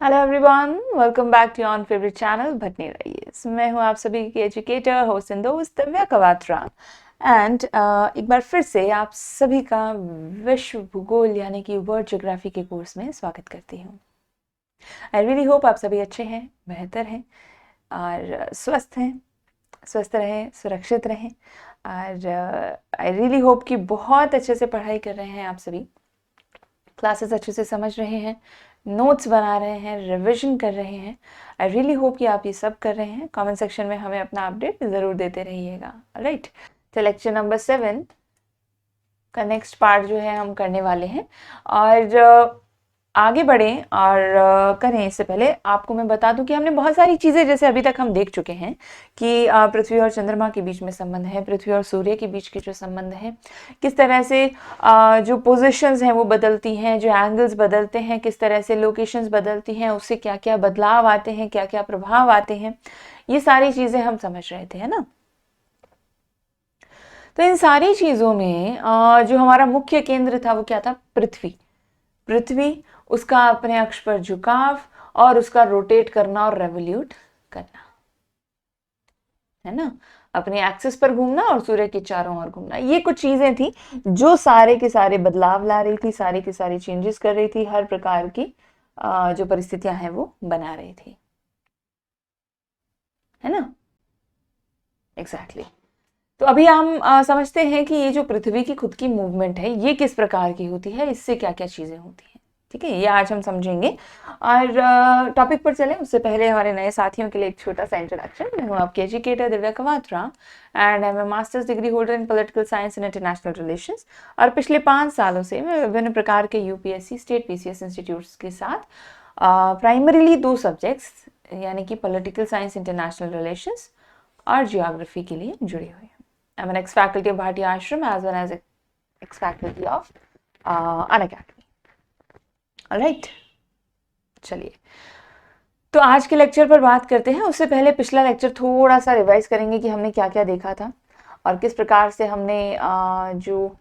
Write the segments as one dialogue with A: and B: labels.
A: Hello everyone, welcome back to your favourite channel Bhatni Raees. मैं हूं आप सभी की एजुकेटर, होस्ट एंड दोस्त दिव्या कवात्रा। एंड एक बार फिर से आप सभी का विश्व भूगोल यानी कि वर्ल्ड ज्योग्राफी के कोर्स में स्वागत करती हूं। आई रियली होप आप सभी अच्छे हैं, बेहतर हैं और स्वस्थ रहें, सुरक्षित रहें। और आई रियली होप कि बहुत अच्छे से पढ़ाई कर रहे हैं आप सभी, क्लासेस अच्छे से समझ रहे हैं, नोट्स बना रहे हैं, रिविजन कर रहे हैं। आई रियली होप कि आप ये सब कर रहे हैं। कमेंट सेक्शन में हमें अपना अपडेट ज़रूर देते रहिएगा। राइट, तो लेक्चर नंबर 7 का नेक्स्ट पार्ट जो है हम करने वाले हैं। और आगे बढ़ें और करें इससे पहले आपको मैं बता दूं कि हमने बहुत सारी चीज़ें जैसे अभी तक हम देख चुके हैं कि पृथ्वी और चंद्रमा के बीच में संबंध है, पृथ्वी और सूर्य के बीच के जो संबंध है, किस तरह से जो पोजीशंस हैं वो बदलती हैं, जो एंगल्स बदलते हैं, किस तरह से लोकेशंस बदलती हैं, उससे क्या क्या बदलाव आते हैं, क्या क्या प्रभाव आते हैं, ये सारी चीज़ें हम समझ रहे थे, है ना। तो इन सारी चीज़ों में जो हमारा मुख्य केंद्र था वो क्या था? पृथ्वी, उसका अपने अक्ष पर झुकाव और उसका रोटेट करना और रेवोल्यूट करना, है ना। अपने एक्सिस पर घूमना और सूर्य के चारों ओर घूमना, ये कुछ चीजें थी जो सारे के सारे बदलाव ला रही थी, सारी की सारी चेंजेस कर रही थी, हर प्रकार की जो परिस्थितियां हैं वो बना रही थी, है ना। Exactly exactly। तो अभी हम समझते हैं कि ये जो पृथ्वी की खुद की मूवमेंट है ये किस प्रकार की होती है, इससे क्या क्या चीजें होती हैं। ठीक है, ये आज हम समझेंगे। और टॉपिक पर चलें उससे पहले हमारे नए साथियों के लिए एक छोटा सा इंट्रोडक्शन। मैं हूँ आपकी educator Divya Kavatra and I am a masters degree holder in political science and international relations. और पिछले 5 सालों से मैं विभिन्न प्रकार के यूपीएससी, स्टेट पीसीएस इंस्टीट्यूट्स के साथ प्राइमरीली 2 सब्जेक्ट्स यानी कि पॉलिटिकल साइंस, इंटरनेशनल रिलेशंस और जियोग्राफी के लिए जुड़ी हुई हूँ। I'm an ex-faculty of Bharti Ashram as well as ex-faculty of Unacademy. Alright, चलिए तो आज के लेक्चर पर बात करते हैं। उससे पहले पिछला लेक्चर थोड़ा सा रिवाइज करेंगे कि हमने क्या क्या देखा था और किस प्रकार से हमने जो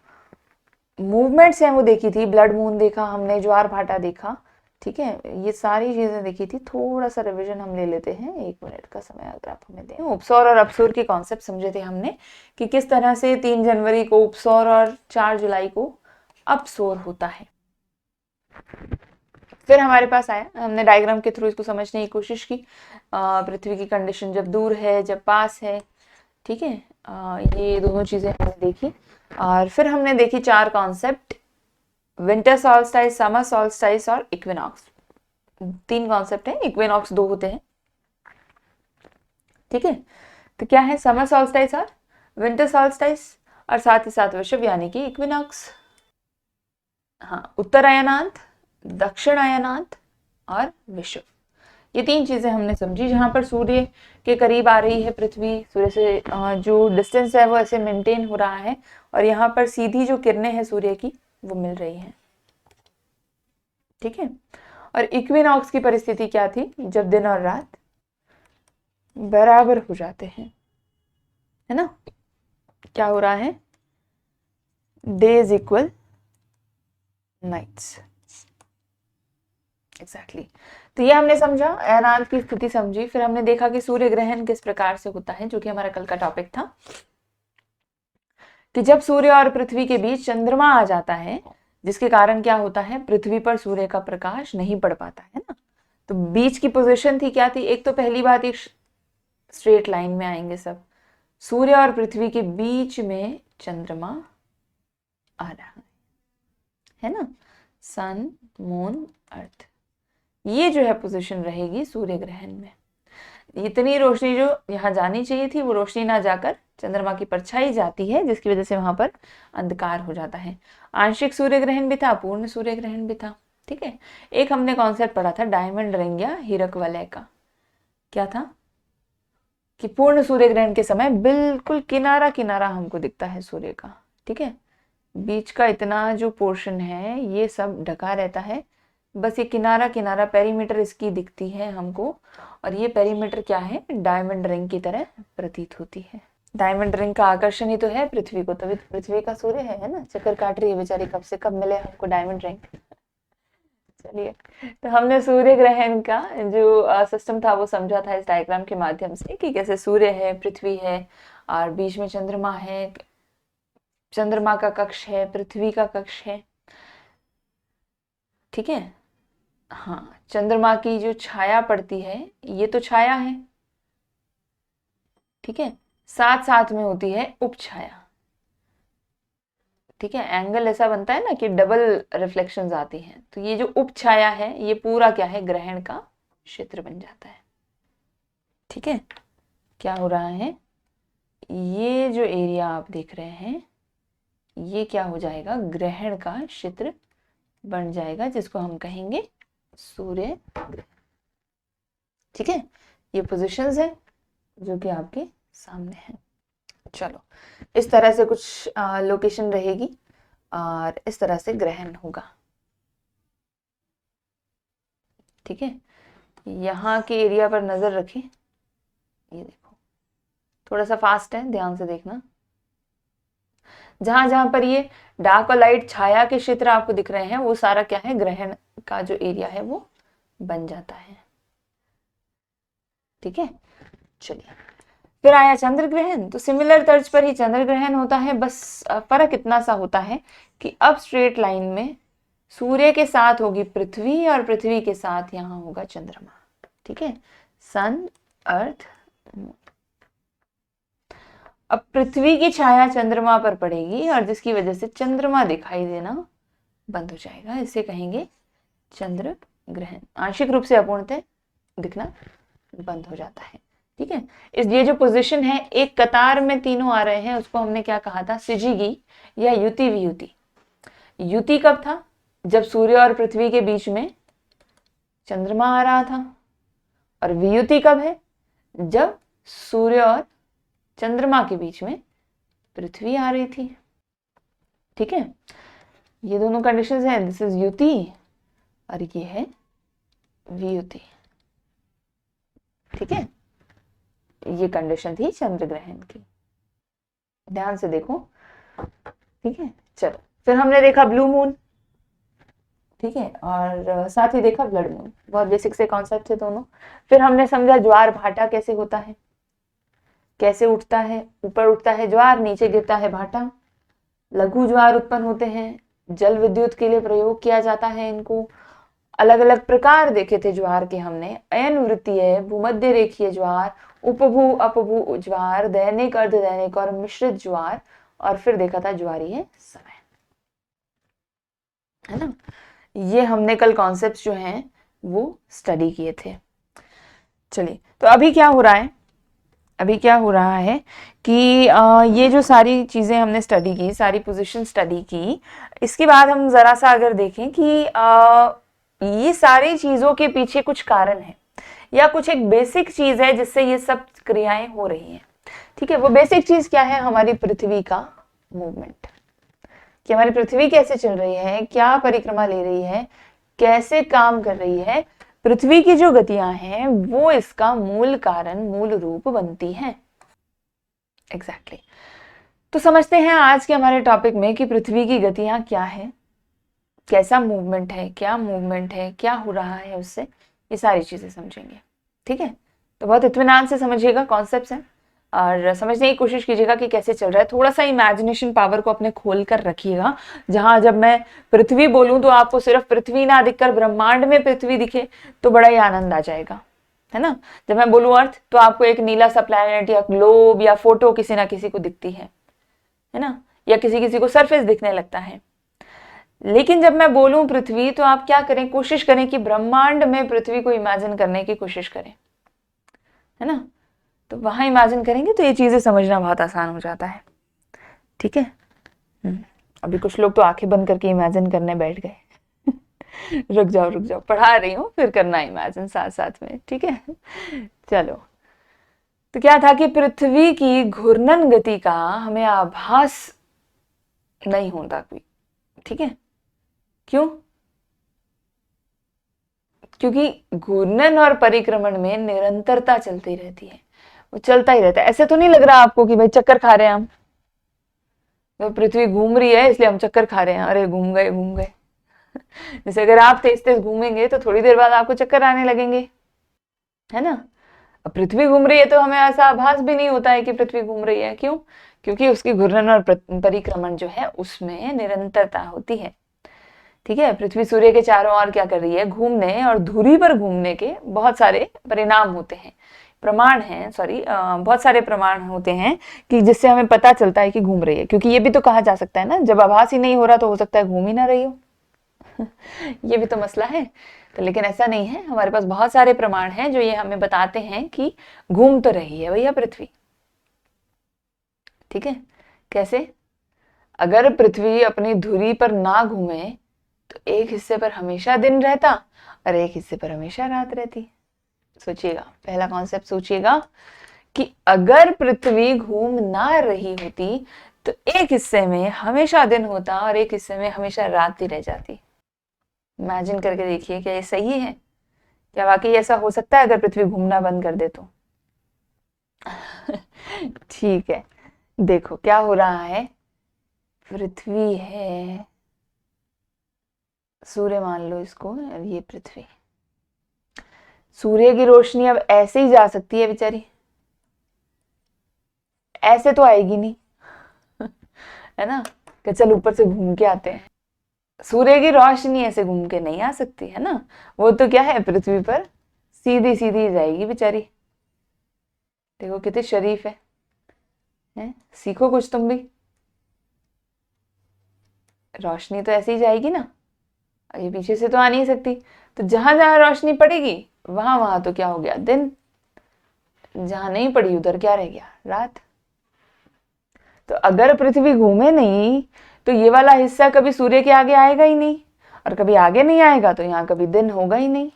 A: मूवमेंट्स हैं वो देखी थी। ब्लड मून देखा हमने, ज्वार भाटा देखा, ठीक है, ये सारी चीजें देखी थी। थोड़ा सा रिवीजन हम ले लेते हैं, 1 मिनट का समय अगर आप हमें दें। उपसौर और अपसौर के कॉन्सेप्ट समझे थे हमने कि किस तरह से 3 जनवरी को उपसौर और 4 जुलाई को अपसौर होता है। फिर हमारे पास आया, हमने डायग्राम के थ्रू इसको समझने की कोशिश की। पृथ्वी की कंडीशन जब दूर है, जब पास है, ठीक है, ये दोनों चीजें हमने देखी। और फिर हमने देखी 4 कॉन्सेप्ट, विंटर सॉल्स्टाइस, समर सॉल्स्टाइस और इक्विनॉक्स। 3 कॉन्सेप्ट हैं, इक्विनॉक्स 2 होते हैं, ठीक है। तो क्या है? समर सॉल्स्टाइस और विंटर सॉल्स्टाइस, और साथ ही साथ विषुव यानी कि इक्विनॉक्स। हाँ, उत्तरायणांत, दक्षिणायनांत और विषुव, ये 3 चीजें हमने समझी। जहां पर सूर्य के करीब आ रही है पृथ्वी, सूर्य से जो डिस्टेंस है वो ऐसे मेंटेन हो रहा है और यहाँ पर सीधी जो किरणें हैं सूर्य की वो मिल रही हैं, ठीक है। और इक्विनॉक्स की परिस्थिति क्या थी? जब दिन और रात बराबर हो जाते हैं, है ना। क्या हो रहा है? Days equal nights. एग्जैक्टली। तो ये हमने समझा, अयनांत की स्थिति समझी। फिर हमने देखा कि सूर्य ग्रहण किस प्रकार से होता है, जो कि हमारा कल का टॉपिक था, कि जब सूर्य और पृथ्वी के बीच चंद्रमा आ जाता है, जिसके कारण क्या होता है? पृथ्वी पर सूर्य का प्रकाश नहीं पड़ पाता है ना। तो बीच की पोजीशन थी, क्या थी? एक तो पहली बात, एक स्ट्रेट लाइन में आएंगे सब, सूर्य और पृथ्वी के बीच में चंद्रमा आ रहा है ना, सन, मून, अर्थ, ये जो है पोजीशन रहेगी सूर्य ग्रहण में। इतनी रोशनी जो यहाँ जानी चाहिए थी वो रोशनी ना जाकर चंद्रमा की परछाई जाती है, जिसकी वजह से वहां पर अंधकार हो जाता है। आंशिक सूर्य ग्रहण भी था, पूर्ण सूर्य ग्रहण भी था, ठीक है। एक हमने कॉन्सेप्ट पढ़ा था डायमंड रिंग या हीरक वलय का। क्या था? कि पूर्ण सूर्य ग्रहण के समय बिल्कुल किनारा किनारा हमको दिखता है सूर्य का, ठीक है। बीच का इतना जो पोर्शन है ये सब ढका रहता है, बस ये किनारा किनारा पेरीमीटर इसकी दिखती है हमको। और ये पेरीमीटर क्या है? डायमंड रिंग की तरह प्रतीत होती है। डायमंड रिंग का आकर्षण ही तो है पृथ्वी को, तभी तो पृथ्वी का सूर्य है ना। चक्कर काट रही है बेचारी, कब से कब मिले हमको डायमंड रिंग। चलिए, तो हमने सूर्य ग्रहण का जो सिस्टम था वो समझा था इस डायग्राम के माध्यम से कि कैसे सूर्य है, पृथ्वी है और बीच में चंद्रमा है, चंद्रमा का कक्ष है, पृथ्वी का कक्ष है। ठीक है, हाँ, चंद्रमा की जो छाया पड़ती है ये तो छाया है, ठीक है, साथ साथ में होती है उपछाया। ठीक है, एंगल ऐसा बनता है ना कि डबल रिफ्लेक्शंस आती हैं, तो ये जो उपछाया है ये पूरा क्या है, ग्रहण का क्षेत्र बन जाता है। ठीक है, क्या हो रहा है, ये जो एरिया आप देख रहे हैं ये क्या हो जाएगा, ग्रहण का क्षेत्र बन जाएगा, जिसको हम कहेंगे सूर्य ग्रहण। ठीक है, ये पोजीशंस है जो कि आपके सामने है। चलो, इस तरह से कुछ लोकेशन रहेगी और इस तरह से ग्रहण होगा। ठीक है, यहाँ के एरिया पर नजर रखें, ये देखो थोड़ा सा फास्ट है, ध्यान से देखना। जहां जहां पर ये डार्क और लाइट छाया के क्षेत्र आपको दिख रहे हैं वो सारा क्या है, ग्रहण का जो एरिया है वो बन जाता है। ठीक है, चलिए फिर आया चंद्र ग्रहण। तो सिमिलर तर्ज पर ही चंद्र ग्रहण होता है, बस फर्क इतना सा होता है कि अब स्ट्रेट लाइन में सूर्य के साथ होगी पृथ्वी और पृथ्वी के साथ यहाँ होगा चंद्रमा। ठीक है, सन, अर्थ, मून। अब पृथ्वी की छाया चंद्रमा पर पड़ेगी और जिसकी वजह से चंद्रमा दिखाई देना बंद हो जाएगा, इसे कहेंगे चंद्र ग्रहण। आंशिक रूप से अपूर्णतः दिखना बंद हो जाता है। ठीक है, इस ये जो पोजीशन है एक कतार में तीनों आ रहे हैं, उसको हमने क्या कहा था, सिजिगी या युति वियुति। युति कब था, जब सूर्य और पृथ्वी के बीच में चंद्रमा आ रहा था, और वियुति कब है, जब सूर्य और चंद्रमा के बीच में पृथ्वी आ रही थी। ठीक है, ये दोनों कंडीशंस हैं, दिस इज युति और ये है वियुति। ठीक है, ये कंडीशन थी चंद्र ग्रहण की, ध्यान से देखो। ठीक है, चलो फिर हमने देखा ब्लू मून। ठीक है, और साथ ही देखा ब्लड मून, बहुत बेसिक से कॉन्सेप्ट थे दोनों। फिर हमने समझा ज्वार भाटा कैसे होता है, कैसे उठता है, ऊपर उठता है ज्वार, नीचे गिरता है भाटा, लघु ज्वार उत्पन्न होते हैं, जल विद्युत के लिए प्रयोग किया जाता है इनको। अलग अलग प्रकार देखे थे ज्वार के हमने, अयन वृत्तीय, भूमध्य रेखीय ज्वार, उपभू अपभू ज्वार, दैनिक अर्धदैनिक और मिश्रित ज्वार, और फिर देखा था ज्वारीय समय, है ना। ये हमने कल कॉन्सेप्ट्स जो हैं वो स्टडी किए थे। चलिए, तो अभी क्या हो रहा है, अभी क्या हो रहा है कि ये जो सारी चीजें हमने स्टडी की, सारी पोजीशन स्टडी की, इसके बाद हम जरा सा अगर देखें कि ये सारी चीजों के पीछे कुछ कारण है या कुछ एक बेसिक चीज है जिससे ये सब क्रियाएं हो रही हैं। ठीक है, वो बेसिक चीज क्या है, हमारी पृथ्वी का मूवमेंट, कि हमारी पृथ्वी कैसे चल रही है, क्या परिक्रमा ले रही है, कैसे काम कर रही है। पृथ्वी की जो गतियां हैं वो इसका मूल कारण, मूल रूप बनती हैं। एग्जैक्टली। तो समझते हैं आज के हमारे टॉपिक में कि पृथ्वी की गतियां क्या है, कैसा मूवमेंट है, क्या मूवमेंट है, क्या हो रहा है उससे, ये सारी चीजें समझेंगे। ठीक है, तो बहुत इत्मीनान से समझिएगा कॉन्सेप्ट्स हैं और समझने की कोशिश कीजिएगा कि कैसे चल रहा है। थोड़ा सा इमेजिनेशन पावर को अपने खोल कर रखिएगा, जहां जब मैं पृथ्वी बोलूं तो आपको सिर्फ पृथ्वी ना दिखकर ब्रह्मांड में पृथ्वी दिखे तो बड़ा ही आनंद आ जाएगा, है ना। जब मैं बोलूं अर्थ तो आपको एक नीला सा प्लैनेट या ग्लोब या फोटो किसी ना किसी को दिखती है ना, या किसी किसी को सरफेस दिखने लगता है। लेकिन जब मैं बोलूं पृथ्वी तो आप क्या करें, कोशिश करें कि ब्रह्मांड में पृथ्वी को इमेजिन करने की कोशिश करें, है ना। तो वहां इमेजिन करेंगे तो ये चीजें समझना बहुत आसान हो जाता है। ठीक है, अभी कुछ लोग तो आंखें बंद करके इमेजिन करने बैठ गए रुक जाओ, पढ़ा रही हूँ, फिर करना इमेजिन साथ साथ में। ठीक है, चलो। तो क्या था कि पृथ्वी की घूर्णन गति का हमें आभास नहीं होता कोई। ठीक है, क्यों, क्योंकि घूर्णन और परिक्रमण में निरंतरता चलती रहती है, वो चलता ही रहता है। ऐसे तो नहीं लग रहा आपको कि भाई चक्कर खा रहे हैं हम, पृथ्वी घूम रही है इसलिए हम चक्कर खा रहे हैं, अरे घूम गए, जैसे अगर आप तेज तेज घूमेंगे तो थोड़ी देर बाद आपको चक्कर आने लगेंगे, है ना। अब पृथ्वी घूम रही है तो हमें ऐसा आभास भी नहीं होता है कि पृथ्वी घूम रही है। क्यों? क्योंकि उसकी घूर्णन और परिक्रमण जो है उसमें निरंतरता होती है। ठीक है, पृथ्वी सूर्य के चारों ओर क्या कर रही है? घूमने और धुरी पर घूमने के बहुत सारे परिणाम होते हैं, प्रमाण हैं, सॉरी, बहुत सारे प्रमाण होते हैं कि जिससे हमें पता चलता है कि घूम रही है। क्योंकि ये भी तो कहा जा सकता है ना, जब आभास ही नहीं हो रहा तो हो सकता है घूम ही ना रही हो। ये भी तो मसला है। तो लेकिन ऐसा नहीं है, हमारे पास बहुत सारे प्रमाण हैं जो ये हमें बताते हैं कि घूम तो रही है भैया पृथ्वी। ठीक है, कैसे? अगर पृथ्वी अपनी धुरी पर ना घूमे तो एक हिस्से पर हमेशा दिन रहता और एक हिस्से पर हमेशा रात रहती। सोचिएगा, पहला कॉन्सेप्ट सोचिएगा कि अगर पृथ्वी घूम ना रही होती तो एक हिस्से में हमेशा दिन होता और एक हिस्से में हमेशा रात ही रह जाती। इमेजिन करके देखिए, क्या ये सही है? क्या वाकई ऐसा हो सकता है अगर पृथ्वी घूमना बंद कर दे तो? ठीक है, देखो क्या हो रहा है। पृथ्वी है, सूर्य मान लो इसको, और ये पृथ्वी। सूर्य की रोशनी अब ऐसे ही जा सकती है बेचारी, ऐसे तो आएगी नहीं, है ना, कि चल ऊपर से घूम के आते हैं। सूर्य की रोशनी ऐसे घूम के नहीं आ सकती, है ना। वो तो क्या है, पृथ्वी पर सीधी सीधी जाएगी बेचारी। देखो कितने शरीफ है? सीखो कुछ तुम भी। रोशनी तो ऐसे ही जाएगी ना, ये पीछे से तो आ नहीं सकती। तो जहां जहां रोशनी पड़ेगी वहां वहां तो क्या हो गया, दिन। जहां नहीं पड़ी उधर क्या रह गया, रात। तो अगर पृथ्वी घूमे नहीं तो ये वाला हिस्सा कभी सूर्य के आगे आएगा ही नहीं, और कभी आगे नहीं आएगा तो यहाँ कभी दिन होगा ही नहीं।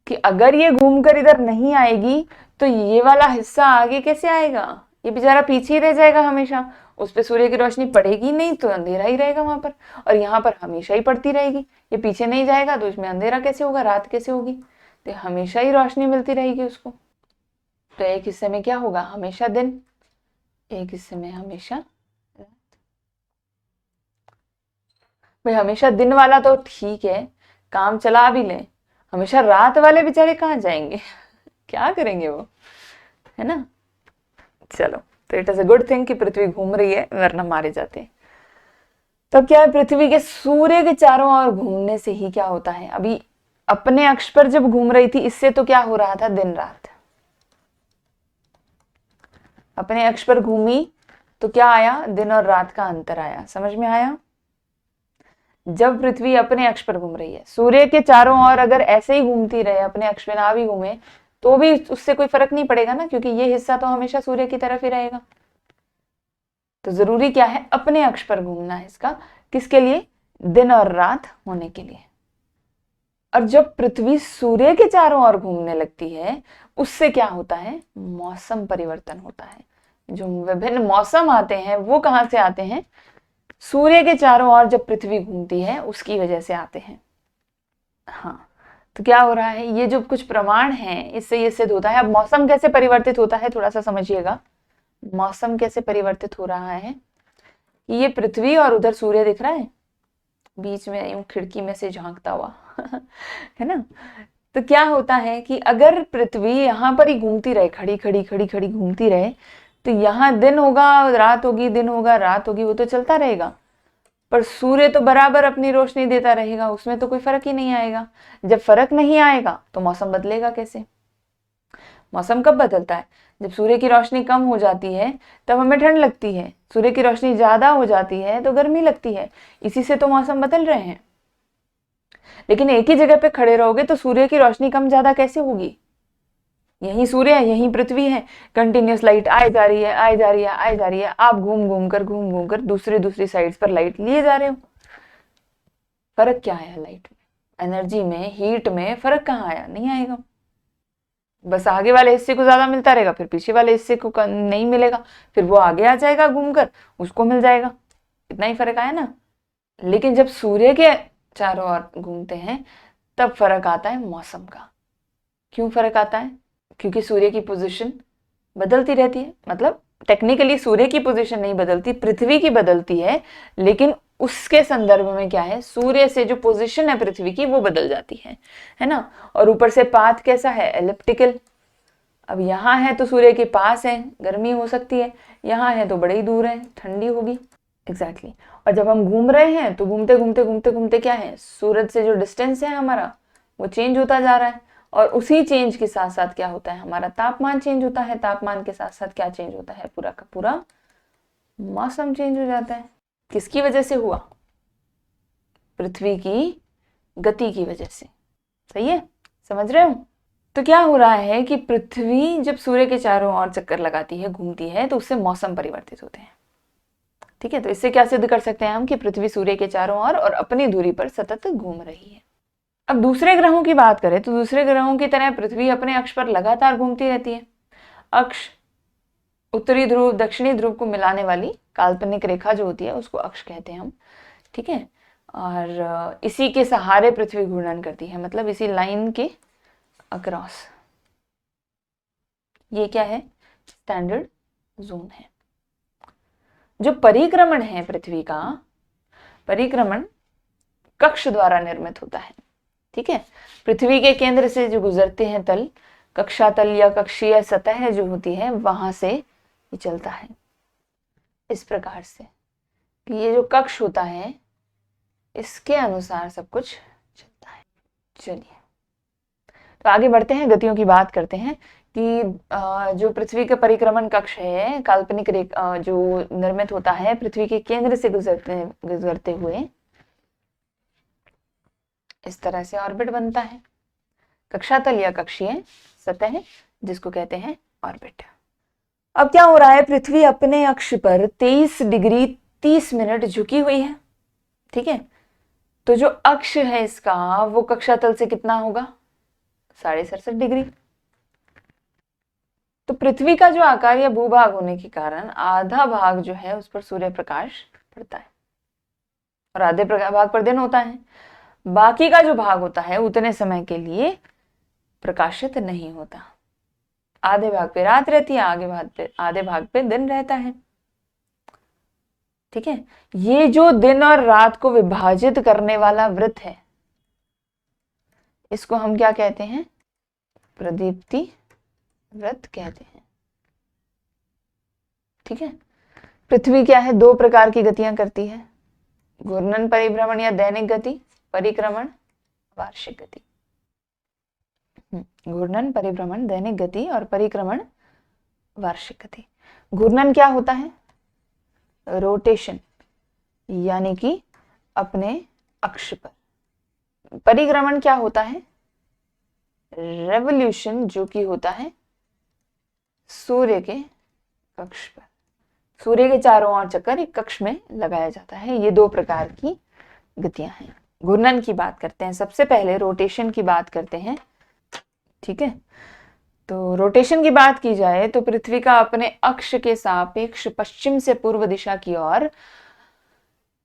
A: कि अगर ये घूमकर इधर नहीं आएगी तो ये वाला हिस्सा आगे कैसे आएगा? ये बेचारा पीछे ही रह जाएगा हमेशा। उस पर सूर्य की रोशनी पड़ेगी नहीं तो अंधेरा ही रहेगा वहां पर, और यहाँ पर हमेशा ही पड़ती रहेगी। ये पीछे नहीं जाएगा तो इसमें अंधेरा कैसे होगा, रात कैसे होगी? तो हमेशा ही रोशनी मिलती रहेगी उसको। तो एक हिस्से में क्या होगा, हमेशा दिन, एक हिस्से में हमेशा रात। भाई हमेशा दिन वाला तो ठीक है, काम चला भी ले, हमेशा रात वाले बेचारे कहाँ जाएंगे? क्या करेंगे वो, है ना। चलो, तो it is a good thing कि पृथ्वी घूम रही है, वरना मारे जाते। तब क्या है, पृथ्वी के सूर्य के चारों ओर घूमने से ही क्या होता है, अभी अपने अक्ष पर जब घूम रही थी इससे तो क्या हो रहा था, दिन रात। अपने अक्ष पर घूमी तो क्या आया, दिन और रात का अंतर आया। समझ में आया? जब पृथ्वी अपने अक्ष पर घूम रही है, सूर्य के चारों ओर अगर ऐसे ही घूमती रहे, अपने अक्ष पे ना भी घूमे तो भी उससे कोई फर्क नहीं पड़ेगा ना, क्योंकि ये हिस्सा तो हमेशा सूर्य की तरफ ही रहेगा। तो जरूरी क्या है, अपने अक्ष पर घूमना है इसका। किसके लिए? दिन और रात होने के लिए। और जब पृथ्वी सूर्य के चारों ओर घूमने लगती है उससे क्या होता है, मौसम परिवर्तन होता है। जो विभिन्न मौसम आते हैं वो कहां से आते हैं, सूर्य के चारों ओर जब पृथ्वी घूमती है उसकी वजह से आते हैं। हाँ, तो क्या हो रहा है, ये जो कुछ प्रमाण हैं इससे ये सिद्ध होता है। अब मौसम कैसे परिवर्तित होता है थोड़ा सा समझिएगा। मौसम कैसे परिवर्तित हो रहा है, ये पृथ्वी और उधर सूर्य दिख रहा है बीच में यूं खिड़की में से झांकता हुआ है ना। तो क्या होता है कि अगर पृथ्वी यहाँ पर ही घूमती रहे, खड़ी खड़ी खड़ी खड़ी घूमती रहे, तो यहाँ दिन होगा रात होगी, दिन होगा रात होगी, वो तो चलता रहेगा। पर सूर्य तो बराबर अपनी रोशनी देता रहेगा, उसमें तो कोई फर्क ही नहीं आएगा। जब फर्क नहीं आएगा तो मौसम बदलेगा कैसे? मौसम कब बदलता है, जब सूर्य की रोशनी कम हो जाती है तब हमें ठंड लगती है, सूर्य की रोशनी ज्यादा हो जाती है तो गर्मी लगती है। इसी से तो मौसम बदल रहे हैं। लेकिन एक ही जगह पे खड़े रहोगे तो सूर्य की रोशनी कम ज्यादा कैसे होगी? यही सूर्य है, यही पृथ्वी है, कंटिन्यूस लाइट आए जा रही है, आए जा रही है, आए जा रही है। आप घूम घूम कर दूसरी दूसरी साइड्स पर लाइट लिए जा रहे हो। फर्क क्या है लाइट में, एनर्जी में, हीट में फर्क कहाँ आया? नहीं आएगा। बस आगे वाले हिस्से को ज्यादा मिलता रहेगा, फिर पीछे वाले हिस्से को नहीं मिलेगा, फिर वो आगे आ जाएगा घूमकर, उसको मिल जाएगा। इतना ही फर्क आया ना। लेकिन जब सूर्य के चारों ओर घूमते हैं तब फर्क आता है मौसम का। क्यों फर्क आता है? क्योंकि सूर्य की पोजीशन बदलती रहती है। मतलब टेक्निकली सूर्य की पोजीशन नहीं बदलती, पृथ्वी की बदलती है, लेकिन उसके संदर्भ में क्या है, सूर्य से जो पोजीशन है पृथ्वी की वो बदल जाती है ना। और ऊपर से पाथ कैसा है, एलिप्टिकल। अब यहाँ है तो सूर्य के पास है, गर्मी हो सकती है, यहाँ है तो बड़े ही दूर है, ठंडी होगी। एग्जैक्टली और जब हम घूम रहे हैं तो घूमते घूमते घूमते घूमते क्या है, सूरज से जो डिस्टेंस है हमारा वो चेंज होता जा रहा है। और उसी चेंज के साथ साथ क्या होता है, हमारा तापमान चेंज होता है। तापमान के साथ साथ क्या चेंज होता है, पूरा का पूरा मौसम चेंज हो जाता है। किसकी वजह से हुआ, पृथ्वी की गति की वजह से। सही है, समझ रहे हो। तो क्या हो रहा है कि पृथ्वी जब सूर्य के चारों ओर चक्कर लगाती है, घूमती है, तो उससे मौसम परिवर्तित होते हैं। ठीक है, तो इससे क्या सिद्ध कर सकते हैं हम कि पृथ्वी सूर्य के चारों ओर और अपनी धुरी पर सतत घूम रही है। अब दूसरे ग्रहों की बात करें तो दूसरे ग्रहों की तरह पृथ्वी अपने अक्ष पर लगातार घूमती रहती है। अक्ष उत्तरी ध्रुव दक्षिणी ध्रुव को मिलाने वाली काल्पनिक रेखा जो होती है उसको अक्ष कहते हैं हम। ठीक है, और इसी के सहारे पृथ्वी घूर्णन करती है, मतलब इसी लाइन के अक्रॉस। ये क्या है, स्टैंडर्ड जोन है। जो परिक्रमण है पृथ्वी का, परिक्रमण कक्ष द्वारा निर्मित होता है। ठीक है, पृथ्वी के केंद्र से जो गुजरते हैं तल, कक्षा तल या कक्षीय सतह जो होती है, वहां से ये चलता है इस प्रकार से कि ये जो कक्ष होता है इसके अनुसार सब कुछ चलता है। चलिए तो आगे बढ़ते हैं, गतियों की बात करते हैं कि जो पृथ्वी का परिक्रमण कक्ष है, काल्पनिक जो निर्मित होता है पृथ्वी के केंद्र से गुजरते हुए, इस तरह से ऑर्बिट बनता है। कक्षातल या कक्षीय सतह जिसको कहते हैं ऑर्बिट। अब क्या हो रहा है, पृथ्वी अपने अक्ष पर 23 डिग्री 30 मिनट झुकी हुई है। ठीक है, तो जो अक्ष है इसका वो कक्षातल से कितना होगा, 67.5 डिग्री। तो पृथ्वी का जो आकार या भूभाग होने के कारण आधा भाग जो है उस पर सूर्य प्रकाश पड़ता है और आधे भाग पर दिन होता है। बाकी का जो भाग होता है उतने समय के लिए प्रकाशित नहीं होता। आधे भाग पे रात रहती है, आधे भाग पे दिन रहता है। ठीक है, ये जो दिन और रात को विभाजित करने वाला वृत्त है इसको हम क्या कहते हैं, प्रदीप्ति वृत्त कहते हैं। ठीक है, पृथ्वी क्या है, 2 प्रकार की गतियां करती है, घूर्णन परिभ्रमण या दैनिक गति, परिक्रमण वार्षिक गति। घूर्णन परिभ्रमण दैनिक गति और परिक्रमण वार्षिक गति। घूर्णन क्या होता है, रोटेशन, यानी कि अपने अक्ष पर। परिक्रमण क्या होता है, रेवोल्यूशन, जो कि होता है सूर्य के कक्ष पर। सूर्य के चारों ओर चक्कर एक कक्ष में लगाया जाता है। ये 2 प्रकार की गतियां हैं। घूर्णन की बात करते हैं, सबसे पहले रोटेशन की बात करते हैं। ठीक है, तो रोटेशन की बात की जाए तो पृथ्वी का अपने अक्ष के सापेक्ष पश्चिम से पूर्व दिशा की ओर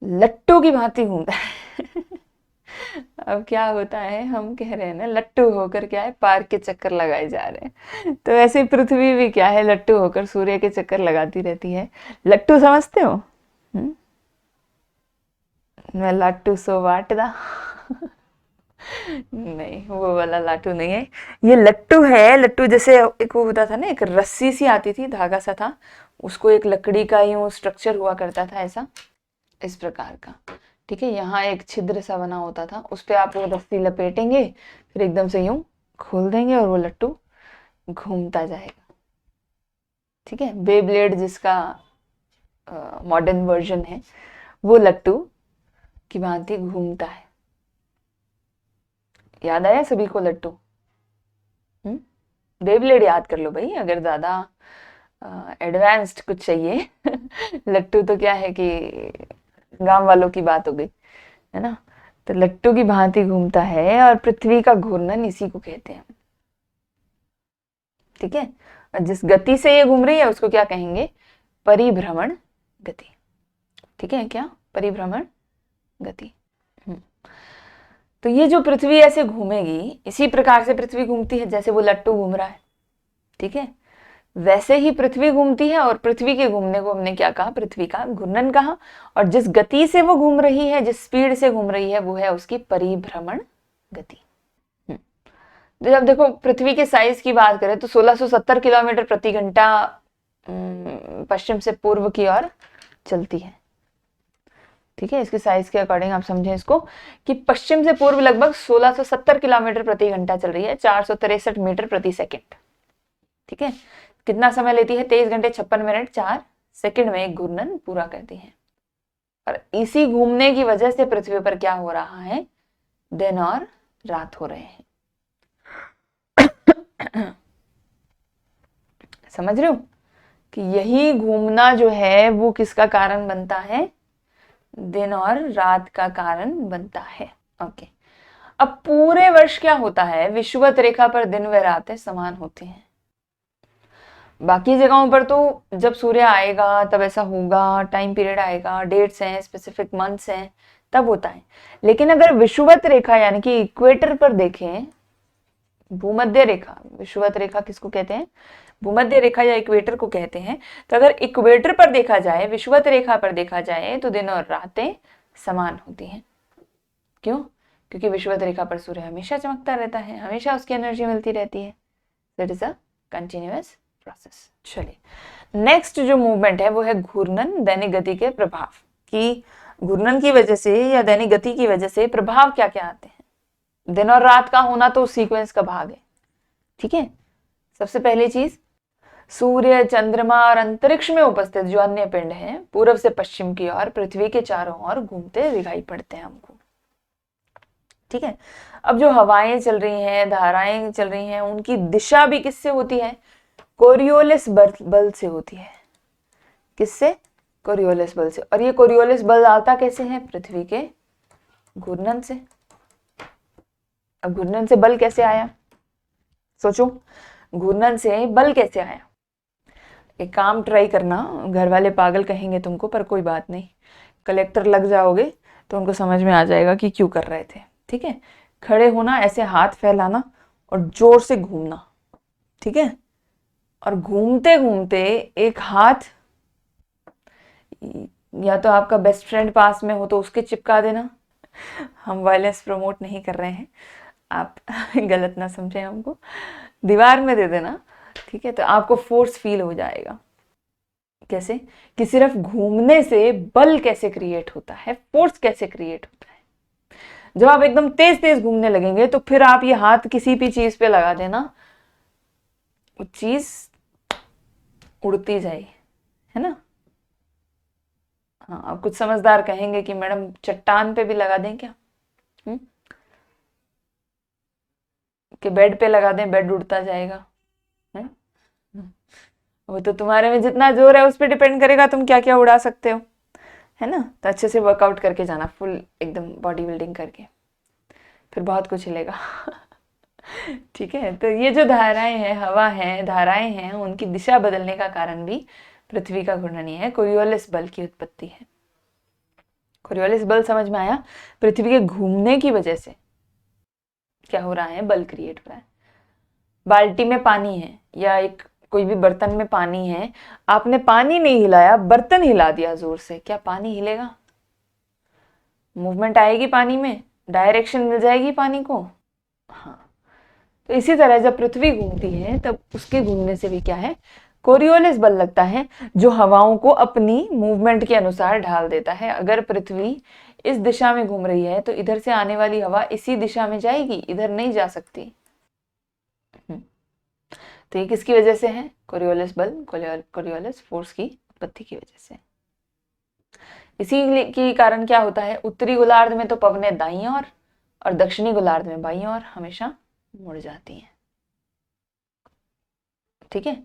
A: लट्टू की भांति घूमता है। अब क्या होता है, हम कह रहे हैं ना लट्टू होकर क्या है, पार्क के चक्कर लगाए जा रहे हैं, तो ऐसे पृथ्वी भी क्या है, लट्टू होकर सूर्य के चक्कर लगाती रहती है। लट्टू समझते हो, मैं लट्टू सो वाटदा। नहीं, वो वाला लाटू नहीं है, ये लट्टू है। लट्टू जैसे एक वो होता था ना, एक रस्सी सी आती थी, धागा सा था, उसको एक लकड़ी का यूं स्ट्रक्चर हुआ करता था ऐसा, इस प्रकार का। ठीक है, यहाँ एक छिद्र सा बना होता था, उस पे आप वो रस्सी लपेटेंगे, फिर एकदम से यूं खोल देंगे और वो लट्टू घूमता जाएगा। ठीक है, बेब्लेड जिसका मॉडर्न वर्जन है, वो लट्टू की भांति घूमता है। याद आया सभी को लट्टू? बेब्लेड याद कर लो भाई, अगर ज्यादा एडवांस्ड कुछ चाहिए। लट्टू तो क्या है कि गांव वालों की बात हो गई है ना। तो लट्टू की भांति घूमता है और पृथ्वी का घूर्णन इसी को कहते हैं। ठीक है, जिस गति से ये घूम रही है उसको क्या कहेंगे, परिभ्रमण गति। ठीक है, क्या, परिभ्रमण गति। तो ये जो पृथ्वी ऐसे घूमेगी, इसी प्रकार से पृथ्वी घूमती है जैसे वो लट्टू घूम रहा है। ठीक है, वैसे ही पृथ्वी घूमती है, और पृथ्वी के घूमने को हमने क्या कहा, पृथ्वी का घूर्णन कहा। और जिस गति से वो घूम रही है, जिस स्पीड से घूम रही है, वो है उसकी परिभ्रमण गति। जब देखो पृथ्वी के साइज की बात करें तो 1670 किलोमीटर प्रति घंटा पश्चिम से पूर्व की ओर चलती है। ठीक है, इसके साइज के अकॉर्डिंग आप समझें इसको कि पश्चिम से पूर्व लगभग 1670 किलोमीटर प्रति घंटा चल रही है, 463 मीटर प्रति सेकंड। ठीक है, कितना समय लेती है, 23 घंटे 56 मिनट 4 सेकंड में एक घूर्णन पूरा करती है। और इसी घूमने की वजह से पृथ्वी पर क्या हो रहा है, दिन और रात हो रहे हैं। समझ रहे हो कि यही घूमना जो है वो किसका कारण बनता है, दिन और रात का कारण बनता है। ओके, अब पूरे वर्ष क्या होता है, विषुवत रेखा पर दिन व रातें समान होती हैं। बाकी जगहों पर तो जब सूर्य आएगा तब ऐसा होगा, टाइम पीरियड आएगा, डेट्स हैं, स्पेसिफिक मंथ्स हैं, तब होता है। लेकिन अगर विषुवत रेखा यानी कि इक्वेटर पर देखें, भूमध्य रेखा, विषुवत रेखा किसको कहते हैं, भूमध्य रेखा या इक्वेटर को कहते हैं। तो अगर इक्वेटर पर देखा जाए, विषुवत रेखा पर देखा जाए, तो दिन और रातें समान होती हैं। क्यों? क्योंकि विषुवत रेखा पर सूर्य हमेशा चमकता रहता है, हमेशा उसकी एनर्जी मिलती रहती है। That is a continuous process. चलिए, नेक्स्ट जो मूवमेंट है वो है घूर्णन, दैनिक गति के प्रभाव। कि घूर्णन की वजह से या दैनिक गति की वजह से प्रभाव क्या क्या आते हैं। दिन और रात का होना तो सीक्वेंस का भाग है। ठीक है, सबसे पहली चीज, सूर्य, चंद्रमा और अंतरिक्ष में उपस्थित जो अन्य पिंड हैं, पूर्व से पश्चिम की ओर पृथ्वी के चारों ओर घूमते दिखाई पड़ते हैं हमको। ठीक है, अब जो हवाएं चल रही हैं, धाराएं चल रही हैं, उनकी दिशा भी किससे होती है, कोरियोलिस बल से होती है। किससे, कोरियोलिस बल से। और ये कोरियोलिस बल आता कैसे है, पृथ्वी के घूर्णन से। अब घूर्णन से बल कैसे आया, सोचो, घूर्णन से बल कैसे आया। एक काम ट्राई करना, घर वाले पागल कहेंगे तुमको, पर कोई बात नहीं, कलेक्टर लग जाओगे तो उनको समझ में आ जाएगा कि क्यों कर रहे थे। ठीक है, खड़े होना, ऐसे हाथ फैलाना और जोर से घूमना। ठीक है, और घूमते घूमते एक हाथ या तो आपका बेस्ट फ्रेंड पास में हो तो उसके चिपका देना। हम वायलेंस प्रमोट नहीं कर रहे हैं, आप गलत ना समझें हमको। दीवार में दे देना। ठीक है, तो आपको फोर्स फील हो जाएगा। कैसे, कि सिर्फ घूमने से बल कैसे क्रिएट होता है, फोर्स कैसे क्रिएट होता है। जब आप एकदम तेज तेज घूमने लगेंगे तो फिर आप ये हाथ किसी भी चीज पे लगा देना, वो चीज उड़ती जाए, है ना। हाँ, अब कुछ समझदार कहेंगे कि मैडम चट्टान पे भी लगा दें क्या, कि बेड पे लगा दें, बेड उड़ता जाएगा, है। वो तो तुम्हारे में जितना जोर है उस पर डिपेंड करेगा तुम क्या क्या उड़ा सकते हो, है ना। तो अच्छे से वर्कआउट करके जाना, फुल एकदम बॉडी बिल्डिंग करके, फिर बहुत कुछ हिलेगा। ठीक है, तो ये जो धाराएं हैं, हवा है, धाराएं हैं, उनकी दिशा बदलने का कारण भी पृथ्वी का घूर्णन ही है, कोरियोलिस बल की उत्पत्ति है। कोरियोलिस बल समझ में आया, पृथ्वी के घूमने की वजह से क्या हो रहा है, बल क्रिएट हो रहा है। बाल्टी में पानी है या एक कोई भी बर्तन में पानी है, आपने पानी नहीं हिलाया, बर्तन हिला दिया जोर से, क्या पानी हिलेगा, मूवमेंट आएगी पानी में, डायरेक्शन मिल जाएगी पानी को। हाँ, तो इसी तरह जब पृथ्वी घूमती है तब उसके घूमने से भी क्या है, कोरियोलिस बल लगता है, जो हवाओं को अपनी मूवमेंट के अनुसार ढाल देता है। अगर पृथ्वी इस दिशा में घूम रही है तो इधर से आने वाली हवा इसी दिशा में जाएगी, इधर नहीं जा सकती। तो ये किसकी वजह से है, कोरियोलिस बल, कोरियोलिस फोर्स की उत्पत्ति की वजह से। इसी के कारण क्या होता है, उत्तरी गोलार्ध में तो पवनें दाईं ओर और दक्षिणी गोलार्ध में बाईं ओर हमेशा मुड़ जाती हैं। ठीक है,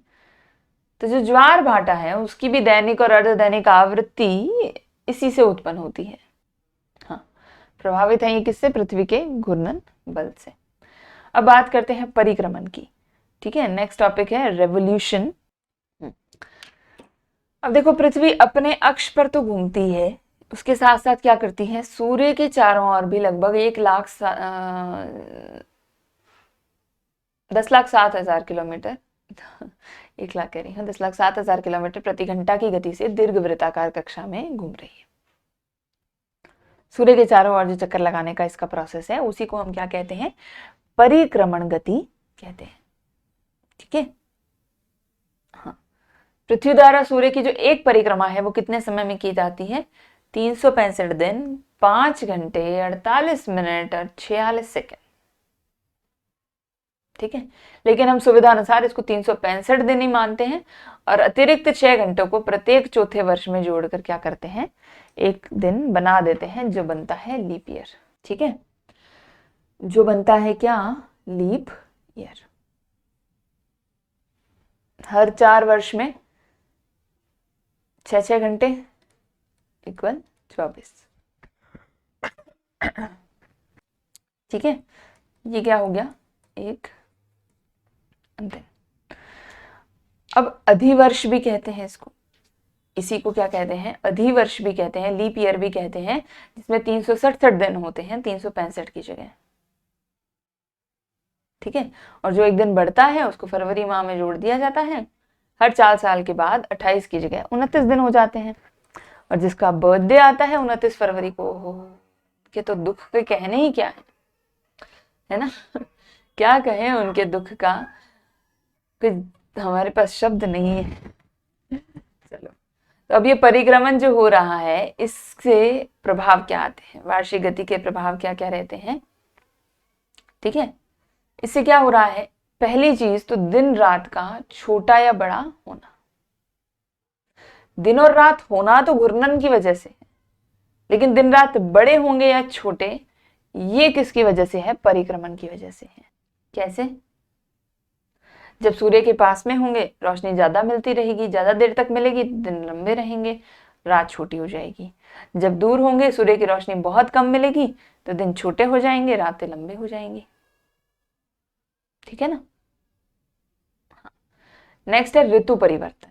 A: तो जो ज्वार भाटा है उसकी भी दैनिक और अर्धदैनिक आवृत्ति इसी से उत्पन्न होती है। हाँ, प्रभावित है ये किससे, पृथ्वी के घूर्णन बल से। अब बात करते हैं परिक्रमण की। ठीक है, नेक्स्ट टॉपिक है रेवोल्यूशन। अब देखो, पृथ्वी अपने अक्ष पर तो घूमती है, उसके साथ साथ क्या करती है, सूर्य के चारों ओर भी लगभग 10,07,000 किलोमीटर 1 लाख कह रही हूँ, 10,07,000 किलोमीटर प्रति घंटा की गति से दीर्घ वृत्ताकार कक्षा में घूम रही है। सूर्य के चारों ओर जो चक्कर लगाने का इसका प्रोसेस है उसी को हम क्या कहते हैं, परिक्रमण गति कहते हैं। ठीक है। हाँ, पृथ्वी द्वारा सूर्य की जो एक परिक्रमा है वो कितने समय में की जाती है, 365 दिन 5 घंटे 48 मिनट और 46 सेकेंड। ठीक है, लेकिन हम सुविधा अनुसार इसको 365 दिन ही मानते हैं और अतिरिक्त 6 घंटों को प्रत्येक चौथे वर्ष में जोड़कर क्या करते हैं, एक दिन बना देते हैं जो बनता है लीप ईयर। ठीक है, जो बनता है क्या, लीप ईयर। हर 4 वर्ष में 6 घंटे इक्वल 24। ठीक है, ये क्या हो गया, एक दिन। अब अधिवर्ष भी कहते हैं इसको, इसी को क्या कहते हैं, अधिवर्ष भी कहते हैं, लीप ईयर भी कहते हैं, जिसमें 367 दिन होते हैं 365 की जगह। ठीक है, और जो एक दिन बढ़ता है उसको फरवरी माह में जोड़ दिया जाता है। हर 4 साल के बाद 28 की जगह 29 दिन हो जाते हैं। और जिसका बर्थडे आता है 29 फरवरी को, के तो दुख के कहने ही क्या है ना। क्या कहें उनके दुख का, कि हमारे पास शब्द नहीं है। चलो, तो अब ये परिक्रमण जो हो रहा है इससे प्रभाव क्या आते हैं, वार्षिक गति के प्रभाव क्या क्या रहते हैं। ठीक है, इससे क्या हो रहा है, पहली चीज तो दिन रात का छोटा या बड़ा होना। दिन और रात होना तो घूर्णन की वजह से है, लेकिन दिन रात बड़े होंगे या छोटे, ये किसकी वजह से है, परिक्रमण की वजह से है। कैसे, जब सूर्य के पास में होंगे रोशनी ज्यादा मिलती रहेगी, ज्यादा देर तक मिलेगी, दिन लंबे रहेंगे, रात छोटी हो जाएगी। जब दूर होंगे सूर्य की रोशनी बहुत कम मिलेगी तो दिन छोटे हो जाएंगे, रातें लंबे हो जाएंगी। ठीक है ना। नेक्स्ट है ऋतु परिवर्तन।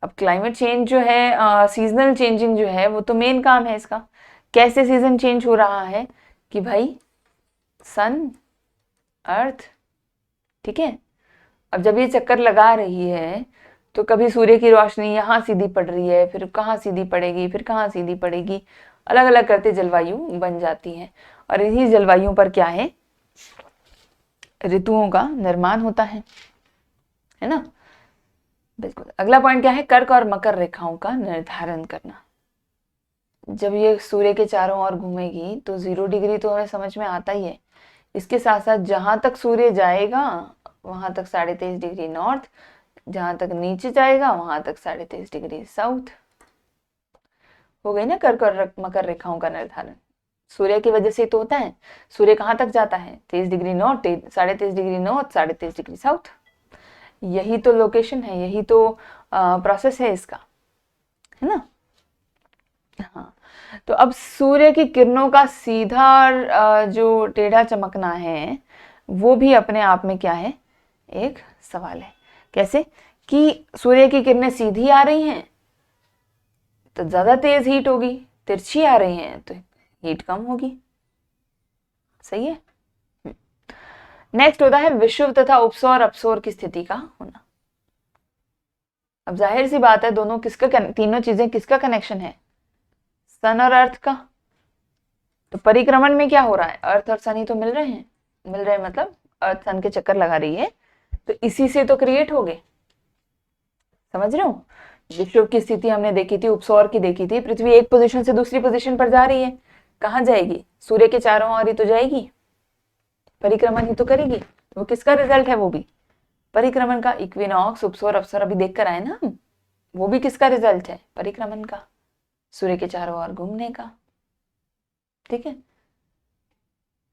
A: अब क्लाइमेट चेंज जो है, सीजनल चेंजिंग जो है वो तो मेन काम है इसका। कैसे सीजन चेंज हो रहा है कि भाई सन, अर्थ, ठीक है, अब जब ये चक्कर लगा रही है तो कभी सूर्य की रोशनी यहाँ सीधी पड़ रही है, फिर कहाँ सीधी पड़ेगी, फिर कहाँ सीधी पड़ेगी, अलग अलग करते जलवायु बन जाती है। और इन्हीं जलवायु पर क्या है, ऋतुओं का निर्माण होता है ना। बिल्कुल। अगला पॉइंट क्या है, कर्क और मकर रेखाओं का निर्धारण करना। जब ये सूर्य के चारों ओर घूमेगी तो 0 डिग्री तो हमें समझ में आता ही है। इसके साथ साथ जहां तक सूर्य जाएगा वहां तक 23.5 डिग्री नॉर्थ, जहां तक नीचे जाएगा वहां तक 23.5 डिग्री साउथ। हो गई ना कर्क और मकर रेखाओं का निर्धारण। सूर्य की वजह से तो होता है। सूर्य कहाँ तक जाता है, 23 degree north, 23.5 degree north, 23.5 degree south. यही तो लोकेशन है, यही तो प्रोसेस है इसका, है ना। हाँ, तो अब सूर्य की किरणों का सीधा जो टेढ़ा चमकना है वो भी अपने आप में क्या है, एक सवाल है। कैसे कि सूर्य की किरणें सीधी आ रही हैं तो ज्यादा तेज हीट होगी, तिरछी आ रही हैं तो हीट कम होगी। सही है। नेक्स्ट होता है विषुव तथा उपसौर अपसौर की स्थिति का होना। अब जाहिर सी बात है, दोनों किसका, तीनों चीजें किसका कनेक्शन है, सन और अर्थ का। तो परिक्रमण में क्या हो रहा है, अर्थ और सन ही तो मिल रहे हैं, मिल रहे हैं मतलब अर्थ सन के चक्कर लगा रही है, तो इसी से तो क्रिएट हो गए। समझ रहे हो, विषुव की स्थिति हमने देखी थी, उपसौर की देखी थी। पृथ्वी एक पोजीशन से दूसरी पोजीशन पर जा रही है, कहाँ जाएगी, सूर्य के चारों ओर ही तो जाएगी, परिक्रमण ही तो करेगी। तो वो किसका रिजल्ट है, वो भी परिक्रमण का। इक्विनॉक्स, उपसौर, अपसौर अभी देख कर आए ना हम, वो भी किसका रिजल्ट है, परिक्रमण का, सूर्य के चारों ओर घूमने का। ठीक है,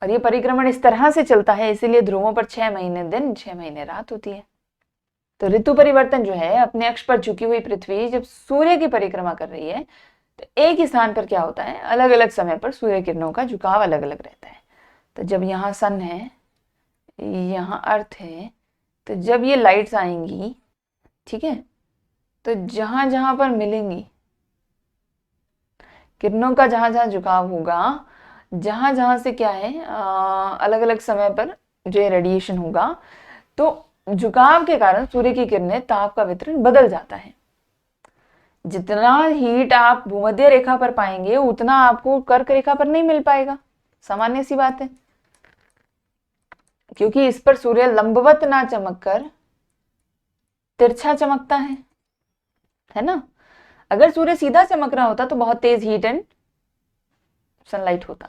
A: और ये परिक्रमण इस तरह से चलता है, इसीलिए ध्रुवों पर 6 महीने दिन 6 महीने रात होती है। तो ऋतु परिवर्तन जो है, अपने अक्ष पर झुकी हुई पृथ्वी जब सूर्य की परिक्रमा कर रही है तो एक ही स्थान पर क्या होता है, अलग अलग समय पर सूर्य किरणों का झुकाव अलग अलग रहता है। तो जब यहाँ सन है, यहाँ अर्थ है, तो जब ये लाइट्स आएंगी, ठीक है, तो जहां जहां पर मिलेंगी किरणों का, जहां जहां झुकाव होगा, जहां जहां से क्या है अलग अलग समय पर जो रेडिएशन होगा, तो झुकाव के कारण सूर्य की किरणें ताप का वितरण बदल जाता है। जितना हीट आप भूमध्य रेखा पर पाएंगे उतना आपको कर्क रेखा पर नहीं मिल पाएगा, सामान्य सी बात है, क्योंकि इस पर सूर्य लंबवत ना चमककर तिरछा चमकता है ना। अगर सूर्य सीधा चमक रहा होता तो बहुत तेज हीट एंड सनलाइट होता,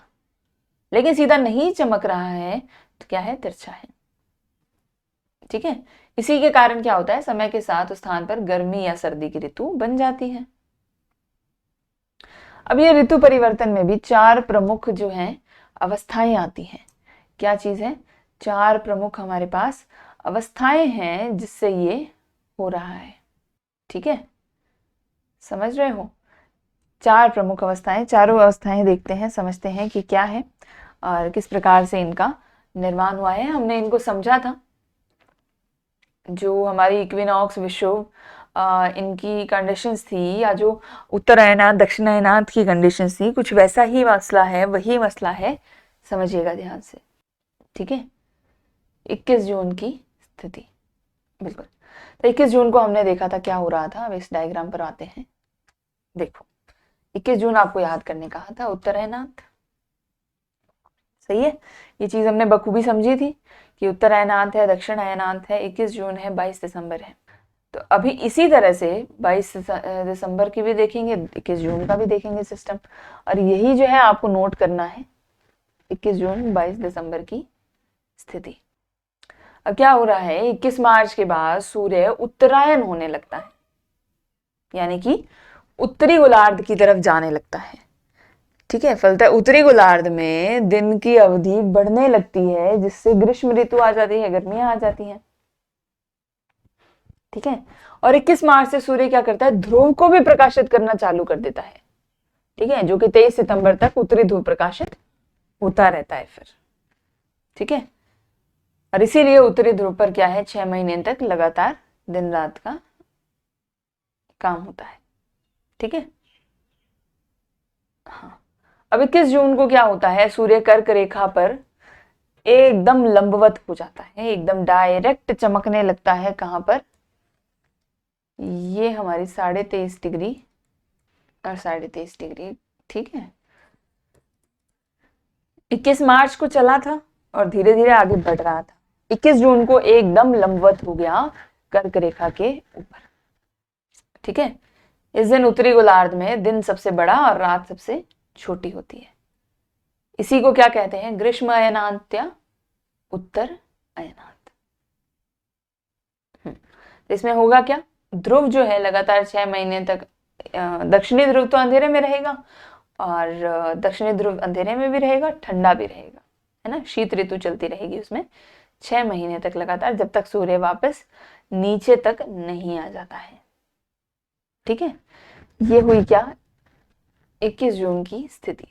A: लेकिन सीधा नहीं चमक रहा है तो क्या है, तिरछा है। ठीक है, इसी के कारण क्या होता है, समय के साथ उस स्थान पर गर्मी या सर्दी की ऋतु बन जाती है। अब ये ऋतु परिवर्तन में भी 4 प्रमुख जो हैं अवस्थाएं आती हैं। क्या चीज है, 4 प्रमुख हमारे पास अवस्थाएं हैं जिससे ये हो रहा है। ठीक है, समझ रहे हो, 4 प्रमुख अवस्थाएं, चारों अवस्थाएं देखते हैं, समझते हैं कि क्या है और किस प्रकार से इनका निर्माण हुआ है। हमने इनको समझा था, जो हमारी इक्विनॉक्स विषुव इनकी कंडीशंस थी, या जो उत्तरायणात दक्षिणायनात की कंडीशंस थी, कुछ वैसा ही मसला है, वही मसला है, समझिएगा ध्यान से। ठीक है, 21 जून की स्थिति, बिल्कुल। तो 21 जून को हमने देखा था क्या हो रहा था। अब इस डायग्राम पर आते हैं। देखो, 21 जून आपको याद करने कहा था, उत्तरायणात, सही है। ये चीज हमने बखूबी समझी थी कि उत्तरायणात है, दक्षिणायनात है, 21 जून है, 22 दिसंबर है। तो अभी इसी तरह से 22 दिसंबर की भी देखेंगे, 21 जून का भी देखेंगे सिस्टम, और यही जो है आपको नोट करना है, 21 जून 22 दिसंबर की स्थिति। अब क्या हो रहा है, 21 मार्च के बाद सूर्य उत्तरायण होने लगता है, यानी कि उत्तरी गोलार्ध की तरफ जाने लगता है। ठीक है, फलतः उत्तरी गोलार्ध में दिन की अवधि बढ़ने लगती है, जिससे ग्रीष्म ऋतु आ जाती है, गर्मियां आ जाती हैं। ठीक है, और 21 मार्च से सूर्य क्या करता है, ध्रुव को भी प्रकाशित करना चालू कर देता है। ठीक है, जो कि 23 सितंबर तक उत्तरी ध्रुव प्रकाशित होता रहता है फिर। ठीक है, और इसीलिए उत्तरी ध्रुव पर क्या है, 6 महीने तक लगातार दिन रात का काम होता है। ठीक है, हाँ। अब 21 जून को क्या होता है, सूर्य कर्क रेखा पर एकदम लंबवत हो जाता है, एकदम डायरेक्ट चमकने लगता है। कहां पर, ये हमारी 23.5 डिग्री और 23.5 डिग्री। ठीक है, 21 मार्च को चला था और धीरे धीरे आगे बढ़ रहा था। 21 जून को एकदम लंबवत हो गया कर्क रेखा के ऊपर। ठीक है, इस दिन उत्तरी गोलार्ध में दिन सबसे बड़ा और रात सबसे छोटी होती है। इसी को क्या कहते हैं, ग्रीष्म अयनांत या उत्तर अयनांत। तो इसमें होगा क्या, ध्रुव जो है लगातार 6 महीने तक, दक्षिणी ध्रुव तो अंधेरे में रहेगा और दक्षिणी ध्रुव अंधेरे में भी रहेगा, ठंडा भी रहेगा, है ना, शीत ऋतु चलती रहेगी उसमें 6 महीने तक लगातार, जब तक सूर्य वापस नीचे तक नहीं आ जाता है। ठीक है, ये हुई क्या, 21 जून की स्थिति।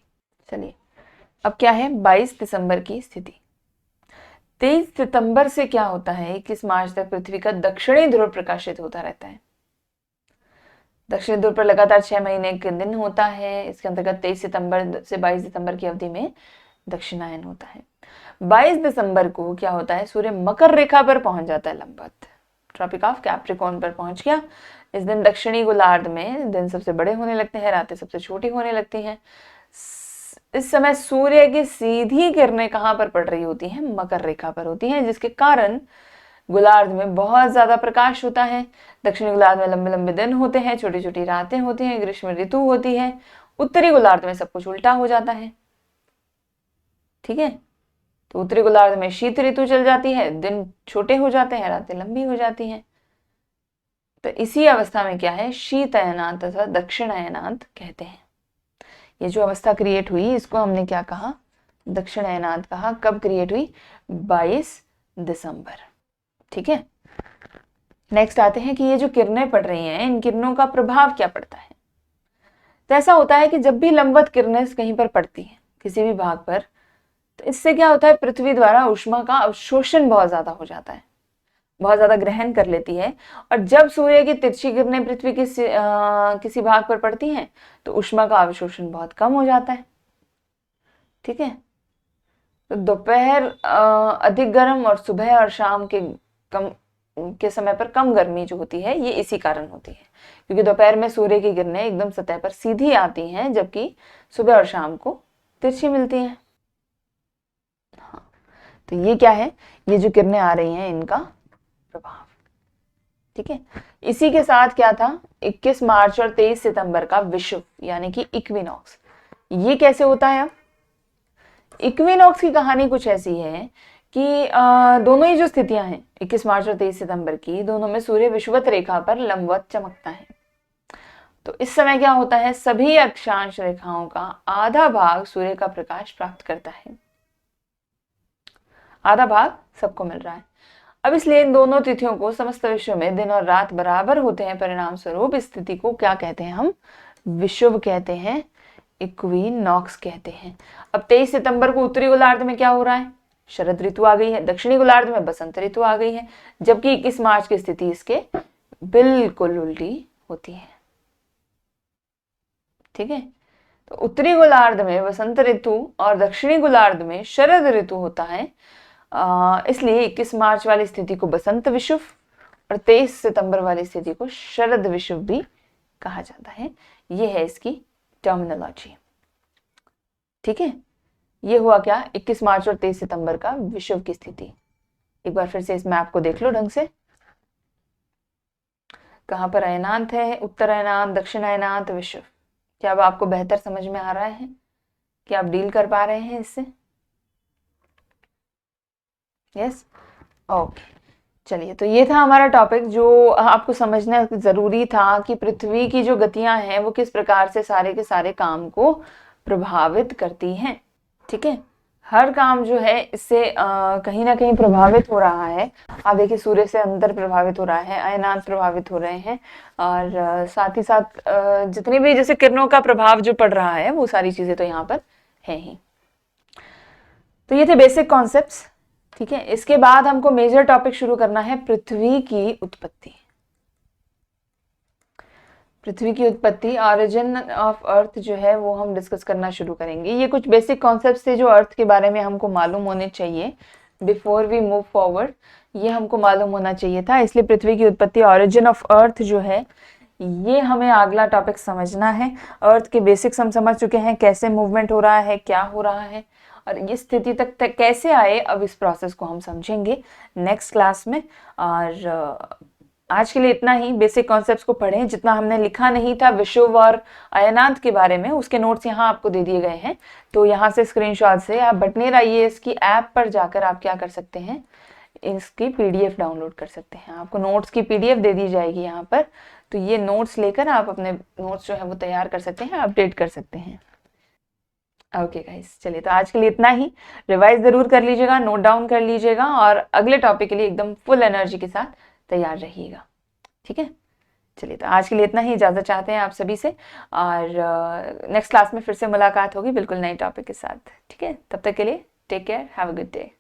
A: चलिए, अब क्या है 22 दिसंबर की स्थिति। 23 सितंबर से क्या होता है, 21 मार्च तक पृथ्वी का दक्षिणी ध्रुव प्रकाशित होता रहता है। दक्षिणी ध्रुव पर लगातार 6 महीने के दिन होता है। इसके अंतर्गत 23 सितंबर से 22 दिसंबर की अवधि में दक्षिणायन होता है। 22 दिसंबर को क्या होता है, सूर्य मकर रेखा पर पहुंच जाता है, लंबवत ट्रॉपिक ऑफ कैप्रिकॉर्न पर पहुंच गया। इस दिन दक्षिणी गोलार्ध में दिन सबसे बड़े होने लगते हैं, रातें सबसे छोटी होने लगती हैं। इस समय सूर्य की सीधी किरणें कहां पर पड़ रही होती हैं, मकर रेखा पर होती हैं, जिसके कारण गोलार्ध में बहुत ज्यादा प्रकाश होता है। दक्षिणी गोलार्ध में लंबे लंबे दिन होते हैं, छोटी छोटी रातें होती हैं, ग्रीष्म ऋतु होती है। उत्तरी गोलार्ध में सब कुछ उल्टा हो जाता है। ठीक है, तो उत्तरी गोलार्ध में शीत ऋतु चल जाती है, दिन छोटे हो जाते हैं, रातें लंबी हो जाती हैं। तो इसी अवस्था में क्या है, शीत अयनांत तथा दक्षिण अयनांत कहते हैं। ये जो अवस्था क्रिएट हुई इसको हमने क्या कहा, दक्षिण अयनांत कहा। कब क्रिएट हुई, 22 दिसंबर। ठीक है, नेक्स्ट आते हैं कि ये जो किरणें पड़ रही हैं, इन किरणों का प्रभाव क्या पड़ता है। तो ऐसा होता है कि जब भी लंबवत किरणें कहीं पर पड़ती हैं, किसी भी भाग पर, तो इससे क्या होता है, पृथ्वी द्वारा ऊष्मा का अवशोषण बहुत ज्यादा हो जाता है, बहुत ज्यादा ग्रहण कर लेती है। और जब सूर्य की तिरछी किरणें पृथ्वी की किसी भाग पर पड़ती हैं तो ऊष्मा का अवशोषण बहुत कम हो जाता है। ठीक है, तो दोपहर अधिक गर्म और सुबह और शाम के कम के समय पर कम गर्मी जो होती है ये इसी कारण होती है, क्योंकि दोपहर में सूर्य की किरणें एकदम सतह पर सीधी आती हैं, जबकि सुबह और शाम को तिरछी मिलती हैं। हाँ, तो ये क्या है, ये जो किरणें आ रही हैं इनका प्रभाव। ठीक है, इसी के साथ क्या था, 21 मार्च और 23 सितंबर का विषुव यानी कि इक्विनॉक्स। ये कैसे होता है? अब इक्विनॉक्स की कहानी कुछ ऐसी है कि दोनों ही जो स्थितियां हैं 21 मार्च और 23 सितंबर की, दोनों में सूर्य विषुवत रेखा पर लंबवत चमकता है। तो इस समय क्या होता है, सभी अक्षांश रेखाओं का आधा भाग सूर्य का प्रकाश प्राप्त करता है, आधा भाग सबको मिल रहा है। अब इसलिए इन दोनों तिथियों को समस्त विश्व में दिन और रात बराबर होते हैं, परिणाम स्वरूप इस स्थिति को क्या कहते हैं, हम विषुव कहते हैं, इक्विनॉक्स कहते हैं। अब 23 सितंबर को उत्तरी गोलार्ध में क्या हो रहा है, शरद ऋतु आ गई है, दक्षिणी गोलार्ध में बसंत ऋतु आ गई है, जबकि 21 मार्च की स्थिति इसके बिल्कुल उल्टी होती है। ठीक है, तो उत्तरी गोलार्ध में बसंत ऋतु और दक्षिणी गोलार्ध में शरद ऋतु होता है, इसलिए 21 मार्च वाली स्थिति को बसंत विषुव और 23 सितंबर वाली स्थिति को शरद विषुव भी कहा जाता है। ये है इसकी टर्मिनोलॉजी। ठीक है, ये हुआ क्या, 21 मार्च और 23 सितंबर का विषुव की स्थिति। एक बार फिर से इस मैप को देख लो ढंग से, कहां पर अयनांत है, उत्तर अयनांत, दक्षिण अयनांत, विषुव। क्या अब आपको बेहतर समझ में आ रहा है, क्या आप डील कर पा रहे हैं इससे? Yes, okay. चलिए, तो ये था हमारा टॉपिक जो आपको समझना जरूरी था कि पृथ्वी की जो गतियां हैं वो किस प्रकार से सारे के सारे काम को प्रभावित करती हैं। ठीक है, हर काम जो है इससे कहीं ना कहीं प्रभावित हो रहा है। आप देखिए, सूर्य से अंतर प्रभावित हो रहा है, अयनांत प्रभावित हो रहे हैं, और साथ ही साथ जितनी भी जैसे किरणों का प्रभाव जो पड़ रहा है वो सारी चीजें तो यहाँ पर है ही। तो ये थे बेसिक कॉन्सेप्ट्स। ठीक है, इसके बाद हमको मेजर टॉपिक शुरू करना है, पृथ्वी की उत्पत्ति। पृथ्वी की उत्पत्ति, ऑरिजिन ऑफ अर्थ जो है वो हम डिस्कस करना शुरू करेंगे। ये कुछ बेसिक कॉन्सेप्ट्स थे जो अर्थ के बारे में हमको मालूम होने चाहिए बिफोर वी मूव फॉरवर्ड, ये हमको मालूम होना चाहिए था। इसलिए पृथ्वी की उत्पत्ति, ऑरिजिन ऑफ अर्थ जो है, ये हमें अगला टॉपिक समझना है। अर्थ के बेसिक्स हम समझ चुके हैं, कैसे मूवमेंट हो रहा है, क्या हो रहा है, और इस स्थिति तक कैसे आए, अब इस प्रोसेस को हम समझेंगे नेक्स्ट क्लास में। और आज के लिए इतना ही। बेसिक कॉन्सेप्ट्स को पढ़ें, जितना हमने लिखा नहीं था विषुव और अयनांत के बारे में, उसके नोट्स यहाँ आपको दे दिए गए हैं। तो यहाँ से स्क्रीनशॉट से आप बटनेर आईएएस की ऐप पर जाकर आप क्या कर सकते हैं, इसकी पीडीएफ डाउनलोड कर सकते हैं। आपको नोट्स की पीडीएफ दे दी जाएगी यहाँ पर, तो ये नोट्स लेकर आप अपने नोट्स जो है वो तैयार कर सकते हैं, अपडेट कर सकते हैं। ओके गाइस, चलिए, तो आज के लिए इतना ही। रिवाइज जरूर कर लीजिएगा, नोट डाउन कर लीजिएगा, और अगले टॉपिक के लिए एकदम फुल एनर्जी के साथ तैयार रहिएगा। ठीक है, चलिए, तो आज के लिए इतना ही। इजाजत चाहते हैं आप सभी से, और नेक्स्ट क्लास में फिर से मुलाकात होगी बिल्कुल नए टॉपिक के साथ। ठीक है, तब तक के लिए take care, have a good day.